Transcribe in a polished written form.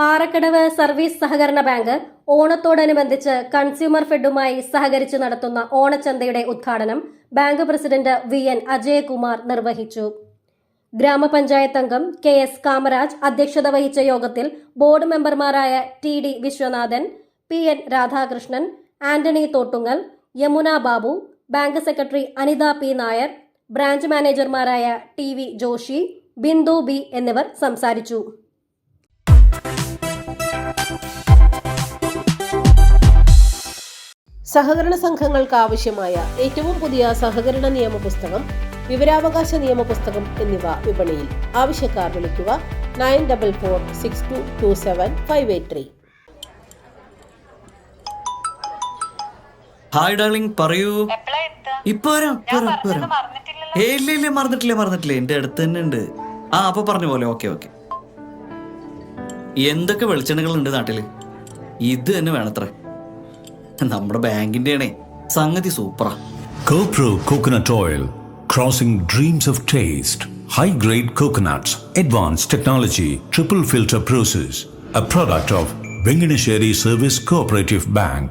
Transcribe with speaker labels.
Speaker 1: Parakkadavu service സഹകരണ bank ഓണത്തോടനുബന്ധിച്ച് consumer ഫെഡുമായി സഹകരിച്ച് നടത്തുന്ന ഓണച്ചന്തയുടെ ഉദ്ഘാടനം ബാങ്ക് പ്രസിഡന്റ് VN അജയകുമാർ നിർവഹിച്ചു. ഗ്രാമപഞ്ചായത്ത് അംഗം KS കാമരാജ് അധ്യക്ഷത വഹിച്ച യോഗത്തിൽ ബോർഡ് മെമ്പർമാരായ TD Viswanathan, PN Radhakrishnan, Antony Thottungal, Yamuna Babu, bank secretary Anitha P Nair, branch മാനേജർമാരായ TV ജോഷി, ബിന്ദു B എന്നിവർ സംസാരിച്ചു.
Speaker 2: സഹകരണ സംഘങ്ങൾക്ക് ആവശ്യമായ ഏറ്റവും പുതിയ സഹകരണ നിയമ പുസ്തകം, വിവരാവകാശ നിയമ പുസ്തകം എന്നിവ വിപണിയിൽ. ആവശ്യക്കാർ വിളിക്കുക 9446227583.
Speaker 3: ഹായ് ഡാർലിംഗ്, പറയൂ. ഇപ്പൊ വരാം. ഇല്ല മറന്നിട്ടില്ല, എന്റെ അടുത്ത് തന്നെ ഉണ്ട്. അപ്പൊ പറഞ്ഞ പോലെ. ഓക്കെ. എന്തൊക്കെ വെളിച്ചെണ്ണകൾ ഉണ്ട് നാട്ടില്? ഇത് തന്നെ വേണത്രേ. നമ്മുടെ ബാങ്കിന്റെ സംഗതി സൂപ്പറാ.
Speaker 4: CoPro Coconut Oil, crossing dreams of taste. High grade coconuts, advanced technology, triple filter process. A product of Venganesheri Service Cooperative Bank.